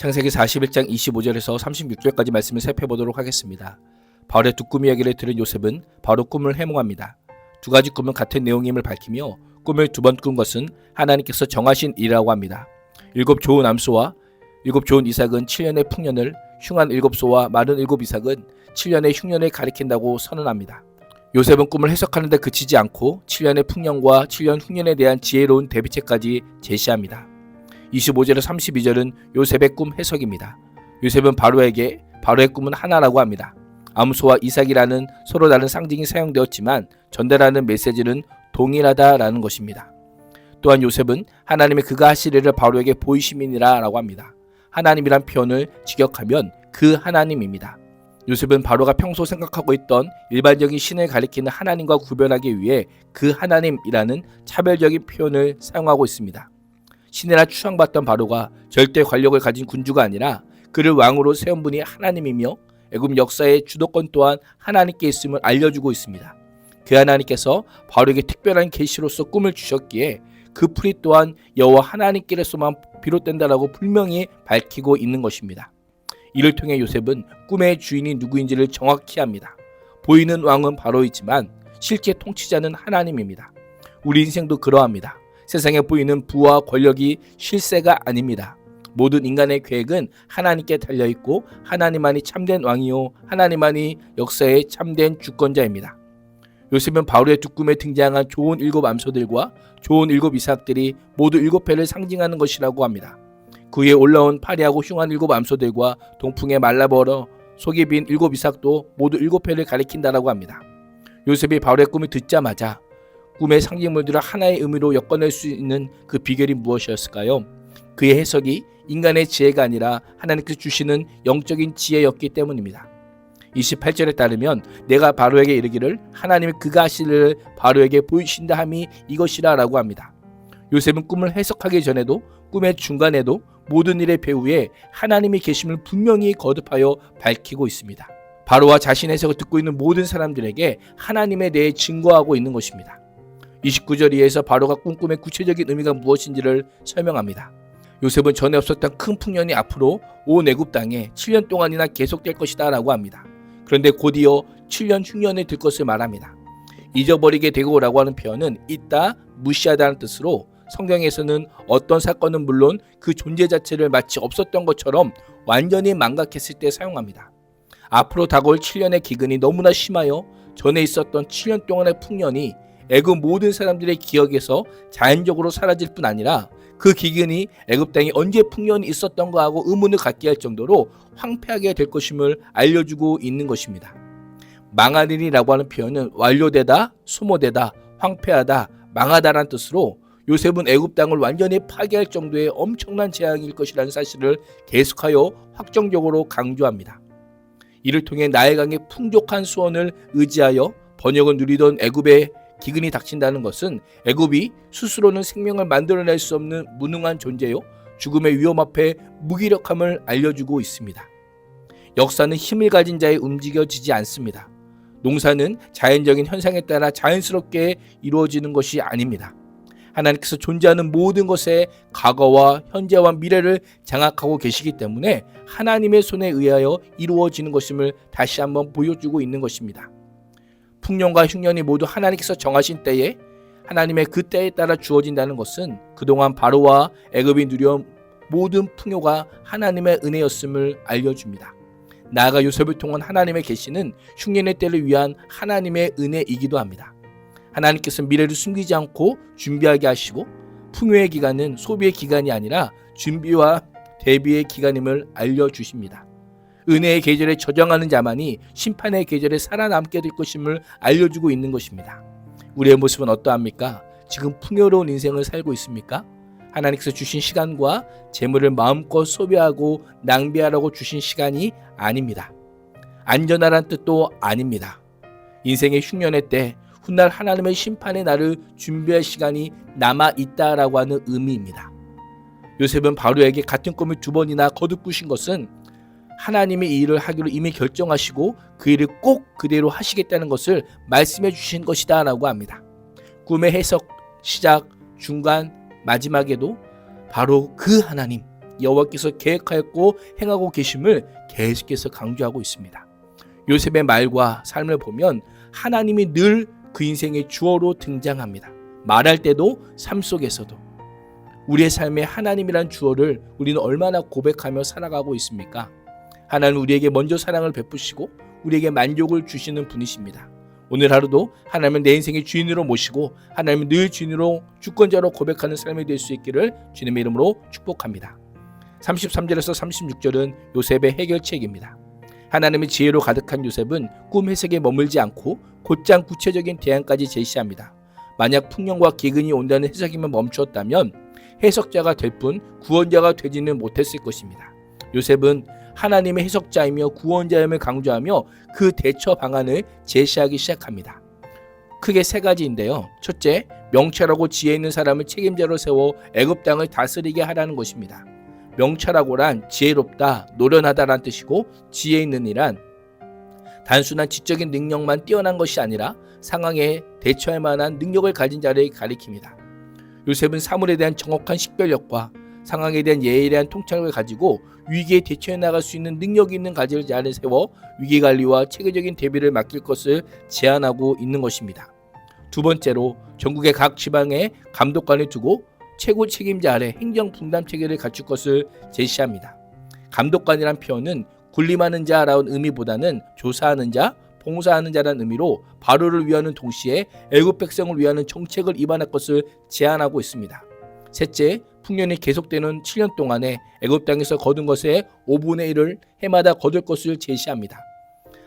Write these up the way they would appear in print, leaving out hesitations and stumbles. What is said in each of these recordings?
창세기 41장 25절에서 36절까지 말씀을 살펴보도록 하겠습니다. 바울의 두 꿈 이야기를 들은 요셉은 바로 꿈을 해몽합니다. 두 가지 꿈은 같은 내용임을 밝히며 꿈을 두 번 꾼 것은 하나님께서 정하신 일이라고 합니다. 일곱 좋은 암소와 일곱 좋은 이삭은 7년의 풍년을, 흉한 일곱 소와 마른 일곱 이삭은 7년의 흉년을 가리킨다고 선언합니다. 요셉은 꿈을 해석하는 데 그치지 않고 7년의 풍년과 7년 흉년에 대한 지혜로운 대비책까지 제시합니다. 25절에서 32절은 요셉의 꿈 해석입니다. 요셉은 바로에게 바로의 꿈은 하나라고 합니다. 암소와 이삭이라는 서로 다른 상징이 사용되었지만 전달하는 메시지는 동일하다라는 것입니다. 또한 요셉은 하나님의 그가 하실 일을 바로에게 보이심이니라 라고 합니다. 하나님이란 표현을 직역하면 그 하나님입니다. 요셉은 바로가 평소 생각하고 있던 일반적인 신을 가리키는 하나님과 구별하기 위해 그 하나님이라는 차별적인 표현을 사용하고 있습니다. 신이라 추앙받던 바로가 절대 권력을 가진 군주가 아니라 그를 왕으로 세운 분이 하나님이며 애굽 역사의 주도권 또한 하나님께 있음을 알려주고 있습니다. 그 하나님께서 바로에게 특별한 계시로서 꿈을 주셨기에 그 풀이 또한 여호와 하나님께로서만 비롯된다라고 분명히 밝히고 있는 것입니다. 이를 통해 요셉은 꿈의 주인이 누구인지를 정확히 합니다. 보이는 왕은 바로이지만 실제 통치자는 하나님입니다. 우리 인생도 그러합니다. 세상에 보이는 부와 권력이 실세가 아닙니다. 모든 인간의 계획은 하나님께 달려있고 하나님만이 참된 왕이요 하나님만이 역사의 참된 주권자입니다. 요셉은 바로의 두 꿈에 등장한 좋은 일곱 암소들과 좋은 일곱 이삭들이 모두 일곱 해를 상징하는 것이라고 합니다. 그 위에 올라온 파리하고 흉한 일곱 암소들과 동풍에 말라버려 속이 빈 일곱 이삭도 모두 일곱 해를 가리킨다라고 합니다. 요셉이 바로의 꿈을 듣자마자 꿈의 상징물들을 하나의 의미로 엮어낼 수 있는 그 비결이 무엇이었을까요? 그의 해석이 인간의 지혜가 아니라 하나님께서 주시는 영적인 지혜였기 때문입니다. 28절에 따르면 내가 바로에게 이르기를 하나님이 그가 하실 일을 바로에게 보이신다 함이 이것이라 라고 합니다. 요셉은 꿈을 해석하기 전에도 꿈의 중간에도 모든 일의 배후에 하나님이 계심을 분명히 거듭하여 밝히고 있습니다. 바로와 자신의 해석을 듣고 있는 모든 사람들에게 하나님에 대해 증거하고 있는 것입니다. 29절 이하에서 바로가 꾼 꿈의 구체적인 의미가 무엇인지를 설명합니다. 요셉은 전에 없었던 큰 풍년이 앞으로 온 애굽 땅에 7년 동안이나 계속될 것이다 라고 합니다. 그런데 곧이어 7년 흉년이 들 것을 말합니다. 잊어버리게 되고 라고 하는 표현은 잊다, 무시하다는 뜻으로 성경에서는 어떤 사건은 물론 그 존재 자체를 마치 없었던 것처럼 완전히 망각했을 때 사용합니다. 앞으로 다가올 7년의 기근이 너무나 심하여 전에 있었던 7년 동안의 풍년이 애굽 모든 사람들의 기억에서 자연적으로 사라질 뿐 아니라 그 기근이 애굽 땅에 언제 풍년이 있었던가 하고 의문을 갖게 할 정도로 황폐하게 될 것임을 알려주고 있는 것입니다. 망할 일이라고 하는 표현은 완료되다, 소모되다, 황폐하다, 망하다라는 뜻으로 요셉은 애굽 땅을 완전히 파괴할 정도의 엄청난 재앙일 것이라는 사실을 계속하여 확정적으로 강조합니다. 이를 통해 나일강의 풍족한 수원을 의지하여 번영을 누리던 애굽의 기근이 닥친다는 것은 애굽이 스스로는 생명을 만들어낼 수 없는 무능한 존재요 죽음의 위험 앞에 무기력함을 알려주고 있습니다. 역사는 힘을 가진 자에 움직여지지 않습니다. 농사는 자연적인 현상에 따라 자연스럽게 이루어지는 것이 아닙니다. 하나님께서 존재하는 모든 것에 과거와 현재와 미래를 장악하고 계시기 때문에 하나님의 손에 의하여 이루어지는 것임을 다시 한번 보여주고 있는 것입니다. 풍년과 흉년이 모두 하나님께서 정하신 때에 하나님의 그 때에 따라 주어진다는 것은 그동안 바로와 애굽이 누려온 모든 풍요가 하나님의 은혜였음을 알려줍니다. 나아가 요셉을 통한 하나님의 계시는 흉년의 때를 위한 하나님의 은혜이기도 합니다. 하나님께서 미래를 숨기지 않고 준비하게 하시고 풍요의 기간은 소비의 기간이 아니라 준비와 대비의 기간임을 알려주십니다. 은혜의 계절에 저장하는 자만이 심판의 계절에 살아남게 될 것임을 알려주고 있는 것입니다. 우리의 모습은 어떠합니까? 지금 풍요로운 인생을 살고 있습니까? 하나님께서 주신 시간과 재물을 마음껏 소비하고 낭비하라고 주신 시간이 아닙니다. 안전하란 뜻도 아닙니다. 인생의 흉년의 때 훗날 하나님의 심판의 날을 준비할 시간이 남아있다라고 하는 의미입니다. 요셉은 바로에게 같은 꿈을 두 번이나 거듭 꾸신 것은 하나님이 이 일을 하기로 이미 결정하시고 그 일을 꼭 그대로 하시겠다는 것을 말씀해 주신 것이다 라고 합니다. 꿈의 해석, 시작, 중간, 마지막에도 바로 그 하나님, 여호와께서 계획하였고 행하고 계심을 계속해서 강조하고 있습니다. 요셉의 말과 삶을 보면 하나님이 늘 그 인생의 주어로 등장합니다. 말할 때도 삶 속에서도. 우리의 삶에 하나님이란 주어를 우리는 얼마나 고백하며 살아가고 있습니까? 하나님은 우리에게 먼저 사랑을 베푸시고 우리에게 만족을 주시는 분이십니다. 오늘 하루도 하나님은 내 인생의 주인으로 모시고 하나님은 늘 주인으로 주권자로 고백하는 삶이 될 수 있기를 주님의 이름으로 축복합니다. 33절에서 36절은 요셉의 해결책입니다. 하나님의 지혜로 가득한 요셉은 꿈 해석에 머물지 않고 곧장 구체적인 대안까지 제시합니다. 만약 풍년과 기근이 온다는 해석이면 멈추었다면 해석자가 될 뿐 구원자가 되지는 못했을 것입니다. 요셉은 하나님의 해석자이며 구원자임을 강조하며 그 대처 방안을 제시하기 시작합니다. 크게 세 가지인데요. 첫째, 명철하고 지혜 있는 사람을 책임자로 세워 애굽 땅을 다스리게 하라는 것입니다. 명철하고란 지혜롭다, 노련하다란 뜻이고 지혜 있는 이란 단순한 지적인 능력만 뛰어난 것이 아니라 상황에 대처할 만한 능력을 가진 자를 가리킵니다. 요셉은 사물에 대한 정확한 식별력과 상황에 대한 예의에 대한 통찰력을 가지고 위기에 대처해 나갈 수 있는 능력이 있는 가진 자를 세워 위기관리와 체계적인 대비를 맡길 것을 제안하고 있는 것입니다. 두 번째로 전국의 각 지방에 감독관을 두고 최고 책임자 아래 행정 분담 체계를 갖출 것을 제시합니다. 감독관이란 표현은 군림하는 자라는 의미보다는 조사하는 자, 봉사하는 자라는 의미로 바로를 위하는 동시에 애굽 백성을 위하는 정책을 입안할 것을 제안하고 있습니다. 셋째, 풍년이 계속되는 7년 동안에 애굽 땅에서 거둔 것의 5분의 1을 해마다 거둘 것을 제시합니다.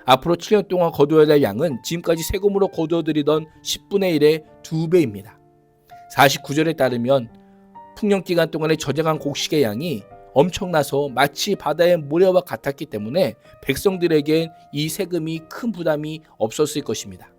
앞으로 7년 동안 거두어야 할 양은 지금까지 세금으로 거두어들이던 10분의 1의 2배입니다. 49절에 따르면 풍년 기간 동안에 저장한 곡식의 양이 엄청나서 마치 바다의 모래와 같았기 때문에 백성들에겐 이 세금이 큰 부담이 없었을 것입니다.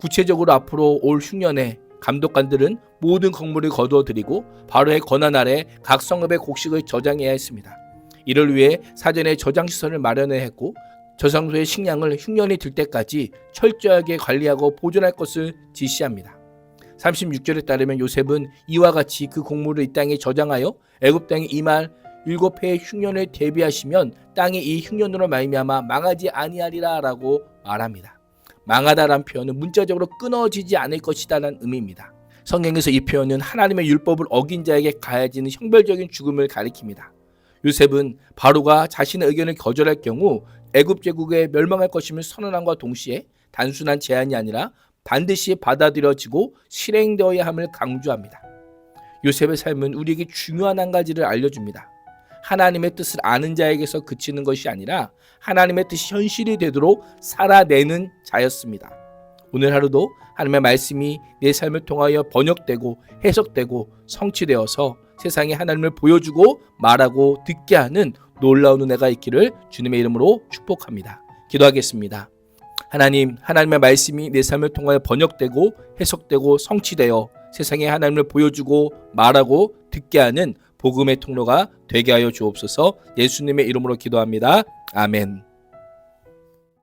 구체적으로 앞으로 올 흉년에 감독관들은 모든 곡물을 거두어들이고 바로의 권한 아래 각 성읍의 곡식을 저장해야 했습니다. 이를 위해 사전에 저장시설을 마련해야 했고 저장소의 식량을 흉년이 들 때까지 철저하게 관리하고 보존할 것을 지시합니다. 36절에 따르면 요셉은 이와 같이 그 곡물을 이 땅에 저장하여 애굽 땅에 임할 7해의 흉년을 대비하시면 땅이 이 흉년으로 말미암아 망하지 아니하리라 라고 말합니다. 망하다란 표현은 문자적으로 끊어지지 않을 것이다 라는 의미입니다. 성경에서 이 표현은 하나님의 율법을 어긴 자에게 가해지는 형벌적인 죽음을 가리킵니다. 요셉은 바로가 자신의 의견을 거절할 경우 애굽 제국에 멸망할 것임을 선언함과 동시에 단순한 제안이 아니라 반드시 받아들여지고 실행되어야 함을 강조합니다. 요셉의 삶은 우리에게 중요한 한 가지를 알려줍니다. 하나님의 뜻을 아는 자에게서 그치는 것이 아니라 하나님의 뜻이 현실이 되도록 살아내는 자였습니다. 오늘 하루도 하나님의 말씀이 내 삶을 통하여 번역되고 해석되고 성취되어서 세상에 하나님을 보여주고 말하고 듣게 하는 놀라운 은혜가 있기를 주님의 이름으로 축복합니다. 기도하겠습니다. 하나님, 하나님의 말씀이 내 삶을 통하여 번역되고 해석되고 성취되어 세상에 하나님을 보여주고 말하고 듣게 하는 복음의 통로가 되게 하여 주옵소서. 예수님의 이름으로 기도합니다. 아멘.